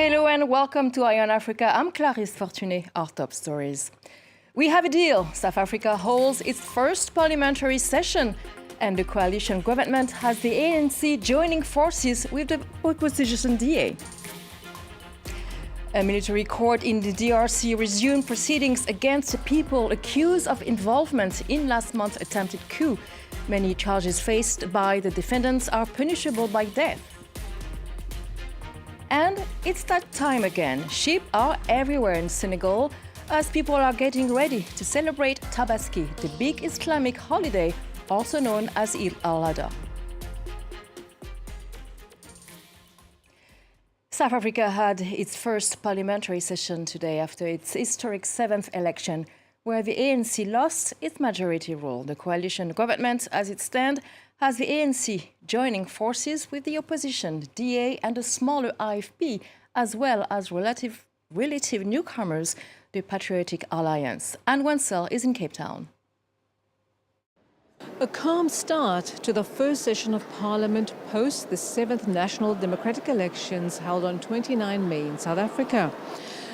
Hello and welcome to Eye on Africa. I'm Clarisse Fortuné. Our top stories. We have a deal. South Africa holds its first parliamentary session, and the coalition government has the ANC joining forces with the opposition DA. A military court in the DRC resumed proceedings against people accused of involvement in last month's attempted coup. Many charges faced by the defendants are punishable by death. And it's that time again. Sheep are everywhere in Senegal as people are getting ready to celebrate Tabaski, the big Islamic holiday, also known as Eid al-Adha. South Africa had its first parliamentary session today after its historic 7th election, where the ANC lost its majority rule. The coalition government, as it stands, has the ANC joining forces with the opposition, DA and a smaller IFP, as well as relative newcomers, the Patriotic Alliance. Anne Wenzel is in Cape Town. A calm start to the first session of Parliament post the 7th National Democratic elections held on 29 May in South Africa.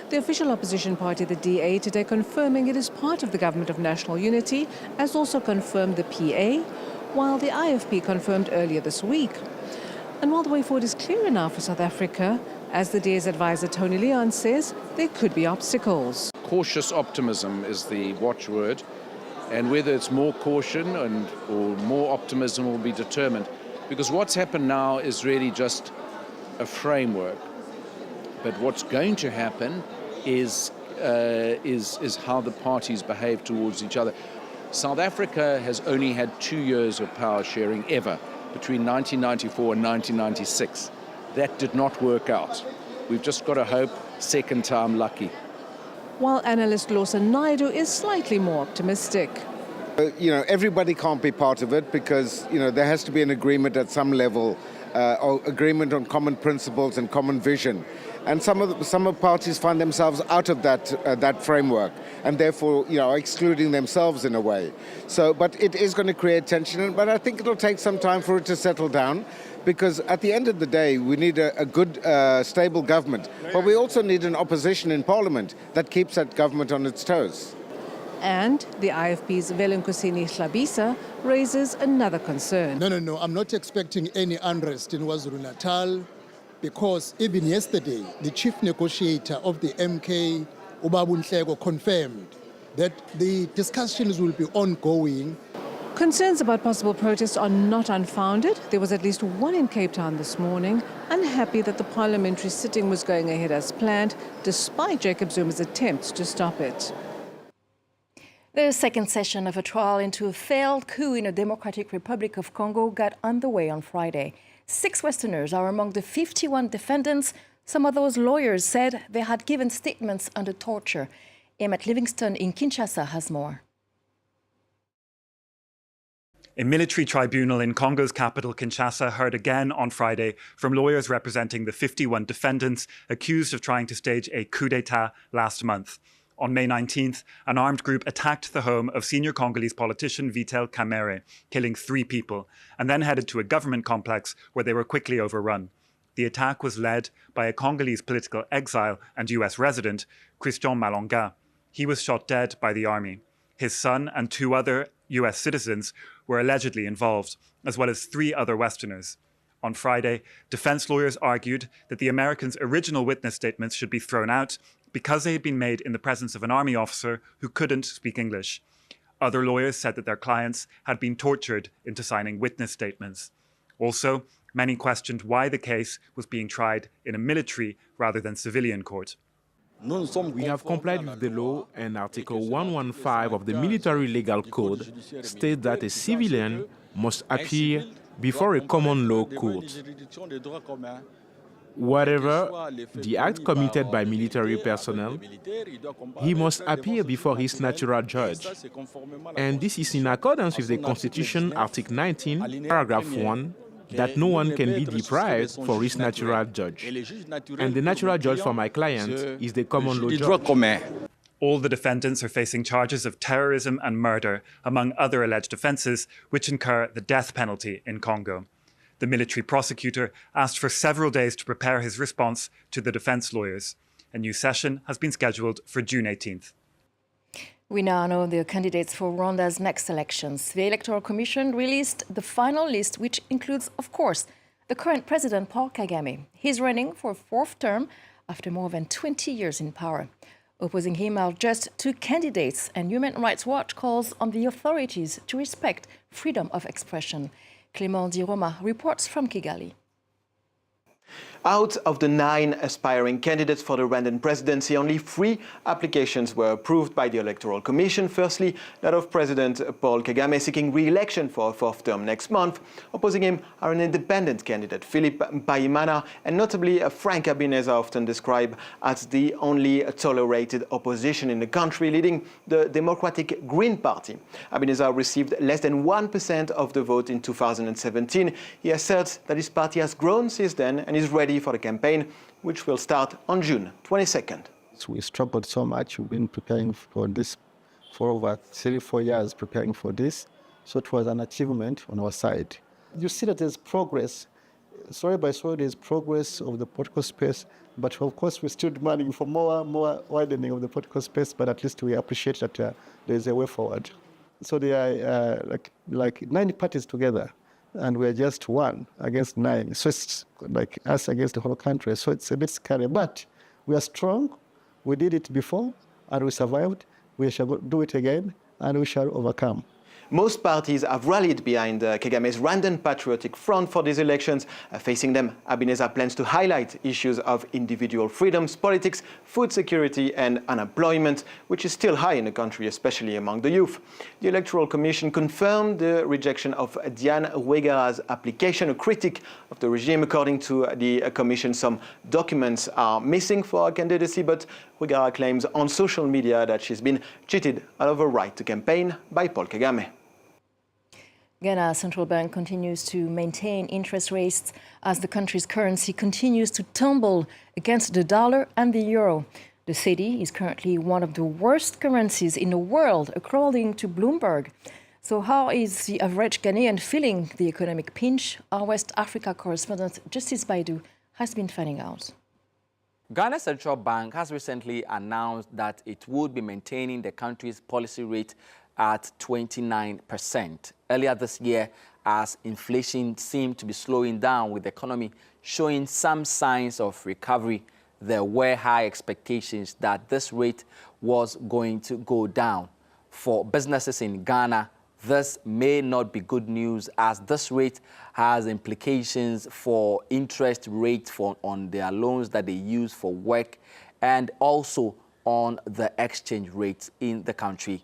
The official opposition party, the DA, today confirming it is part of the Government of National Unity, as also confirmed the PA, while the IFP confirmed earlier this week. And while the way forward is clear enough for South Africa, as the DA's advisor Tony Leon says, there could be obstacles. Cautious optimism is the watchword, and whether it's more caution or more optimism will be determined, because what's happened now is really just a framework. But what's going to happen is how the parties behave towards each other. South Africa has only had 2 years of power sharing ever, between 1994 and 1996. That did not work out. We've just got to hope second time lucky. While analyst Lawson Naidu is slightly more optimistic. Everybody can't be part of it because, there has to be an agreement at some level, or agreement on common principles and common vision. And some parties find themselves out of that framework, and therefore, excluding themselves in a way. But it is going to create tension, but I think it'll take some time for it to settle down, because at the end of the day, we need a good, stable government, but we also need an opposition in Parliament that keeps that government on its toes. And the IFP's Velenkosini Hlabisa raises another concern. No, I'm not expecting any unrest in KwaZulu-Natal, because even yesterday, the chief negotiator of the MK, Ubabu Nhleko, confirmed that the discussions will be ongoing. Concerns about possible protests are not unfounded. There was at least one in Cape Town this morning, unhappy that the parliamentary sitting was going ahead as planned, despite Jacob Zuma's attempts to stop it. The second session of a trial into a failed coup in the Democratic Republic of Congo got underway on Friday. 6 Westerners are among the 51 defendants. Some of those lawyers said they had given statements under torture. Emmett Livingston in Kinshasa has more. A military tribunal in Congo's capital, Kinshasa, heard again on Friday from lawyers representing the 51 defendants accused of trying to stage a coup d'etat last month. On May 19th, an armed group attacked the home of senior Congolese politician Vital Kamerhe, killing 3 people, and then headed to a government complex where they were quickly overrun. The attack was led by a Congolese political exile and US resident, Christian Malonga. He was shot dead by the army. His son and 2 other US citizens were allegedly involved, as well as 3 other Westerners. On Friday, defense lawyers argued that the Americans' original witness statements should be thrown out because they had been made in the presence of an army officer who couldn't speak English. Other lawyers said that their clients had been tortured into signing witness statements. Also, many questioned why the case was being tried in a military rather than civilian court. We have complied with the law, and Article 115 of the Military Legal Code states that a civilian must appear before a common law court. Whatever the act committed by military personnel, he must appear before his natural judge. And this is in accordance with the Constitution, Article 19, Paragraph 1, that no one can be deprived for his natural judge. And the natural judge for my client is the common law judge. All the defendants are facing charges of terrorism and murder, among other alleged offences, which incur the death penalty in Congo. The military prosecutor asked for several days to prepare his response to the defence lawyers. A new session has been scheduled for June 18th. We now know the candidates for Rwanda's next elections. The Electoral Commission released the final list, which includes, of course, the current president, Paul Kagame. He's running for a fourth term after more than 20 years in power. Opposing him are just two candidates, and Human Rights Watch calls on the authorities to respect freedom of expression. Clément Di Roma reports from Kigali. Out of the 9 aspiring candidates for the Rwandan presidency, only 3 applications were approved by the Electoral Commission. Firstly, that of President Paul Kagame seeking re-election for a fourth term next month. Opposing him are an independent candidate, Philippe Mpayimana, and notably Frank Habineza, often described as the only tolerated opposition in the country, leading the Democratic Green Party. Habineza received less than 1% of the vote in 2017. He asserts that his party has grown since then and is ready for the campaign, which will start on June 22nd. We struggled so much. We've been preparing for this for over 3-4 years, preparing for this. So it was an achievement on our side. You see that there's progress. Story by story, there's progress of the political space. But of course, we're still demanding for more widening of the political space. But at least we appreciate that there's a way forward. So there are like 90 parties together. And we're just 1 against 9. So it's like us against the whole country. So it's a bit scary. But we are strong. We did it before, and we survived. We shall do it again, and we shall overcome. Most parties have rallied behind Kagame's Rwandan Patriotic Front for these elections. Facing them, Habineza plans to highlight issues of individual freedoms, politics, food security and unemployment, which is still high in the country, especially among the youth. The Electoral Commission confirmed the rejection of Diane Ouegara's application, a critic of the regime. According to the Commission, some documents are missing for her candidacy, but Ouegara claims on social media that she's been cheated out of her right to campaign by Paul Kagame. Ghana's central bank continues to maintain interest rates as the country's currency continues to tumble against the dollar and the euro. The cedi is currently one of the worst currencies in the world, according to Bloomberg. So how is the average Ghanaian feeling the economic pinch? Our West Africa correspondent Justice Baidu has been finding out. Ghana's central bank has recently announced that it would be maintaining the country's policy rate at 29%. Earlier this year, as inflation seemed to be slowing down with the economy showing some signs of recovery, there were high expectations that this rate was going to go down. For businesses in Ghana, this may not be good news, as this rate has implications for interest rates on their loans that they use for work and also on the exchange rates in the country.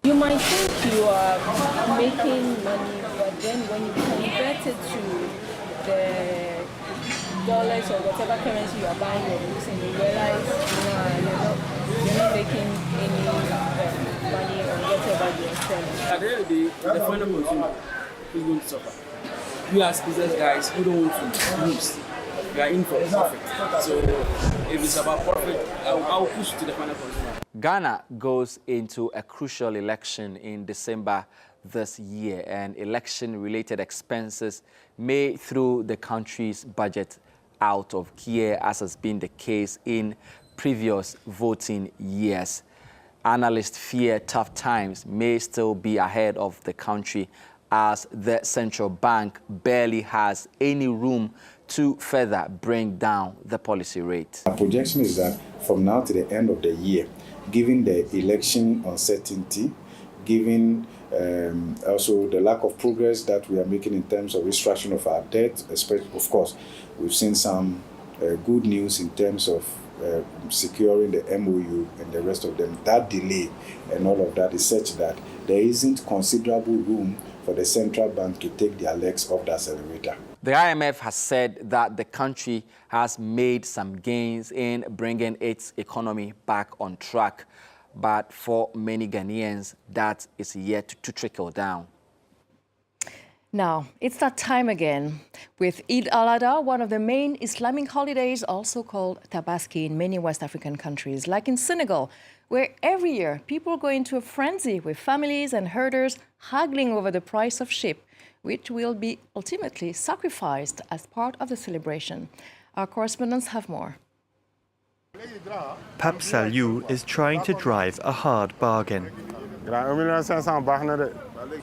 You might think you are making money, but then when you convert it to the dollars or whatever currency you are buying or using, you realize you're not making any money on whatever you're selling. At the end of the day, the final consumer is going to suffer. We as business guys, we don't want to lose. We are in for profit. So if it's about profit, I'll push to the final consumer. Ghana goes into a crucial election in December this year, and election-related expenses may throw the country's budget out of gear, as has been the case in previous voting years. Analysts fear tough times may still be ahead of the country, as the central bank barely has any room to further bring down the policy rate. Our projection is that from now to the end of the year, given the election uncertainty, given also the lack of progress that we are making in terms of restructuring of our debt, especially, of course, we've seen some good news in terms of securing the MOU and the rest of them. That delay and all of that is such that there isn't considerable room for the central bank to take their legs off the accelerator. The IMF has said that the country has made some gains in bringing its economy back on track, but for many Ghanaians, that is yet to trickle down. Now, it's that time again. With Eid al-Adha, one of the main Islamic holidays, also called Tabaski in many West African countries, like in Senegal, where every year people go into a frenzy with families and herders haggling over the price of sheep. which will be ultimately sacrificed as part of the celebration. Our correspondents have more. Pape Saliou is trying to drive a hard bargain.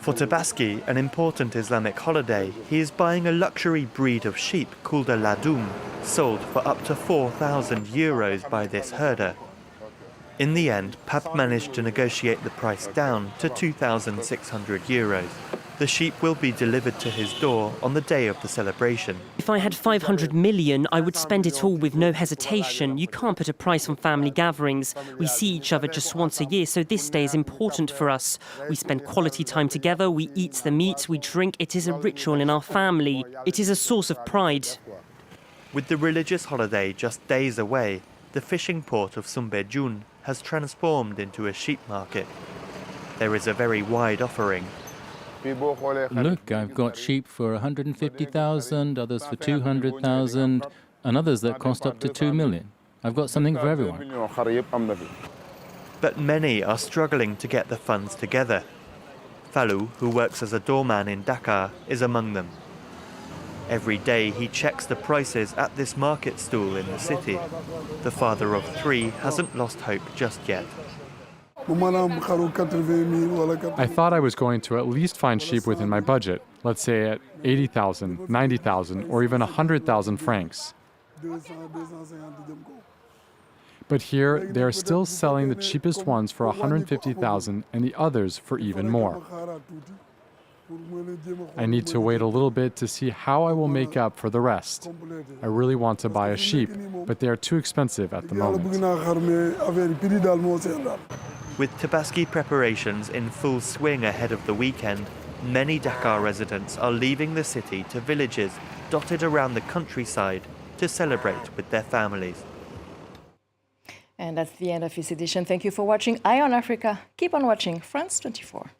For Tabaski, an important Islamic holiday, he is buying a luxury breed of sheep called a ladoum, sold for up to 4,000 euros by this herder. In the end, Pape managed to negotiate the price down to 2,600 euros. The sheep will be delivered to his door on the day of the celebration. If I had 500 million, I would spend it all with no hesitation. You can't put a price on family gatherings. We see each other just once a year, so this day is important for us. We spend quality time together, we eat the meat, we drink. It is a ritual in our family. It is a source of pride. With the religious holiday just days away, the fishing port of Soumbédioune has transformed into a sheep market. There is a very wide offering. Look, I've got sheep for 150,000, others for 200,000, and others that cost up to 2 million. I've got something for everyone. But many are struggling to get the funds together. Fallou, who works as a doorman in Dakar, is among them. Every day he checks the prices at this market stall in the city. The father of 3 hasn't lost hope just yet. I thought I was going to at least find sheep within my budget, let's say at 80,000, 90,000, or even 100,000 francs. But here, they are still selling the cheapest ones for 150,000 and the others for even more. I need to wait a little bit to see how I will make up for the rest. I really want to buy a sheep, but they are too expensive at the moment. With Tabaski preparations in full swing ahead of the weekend, many Dakar residents are leaving the city to villages dotted around the countryside to celebrate with their families. And that's the end of this edition. Thank you for watching Eye on Africa. Keep on watching France 24.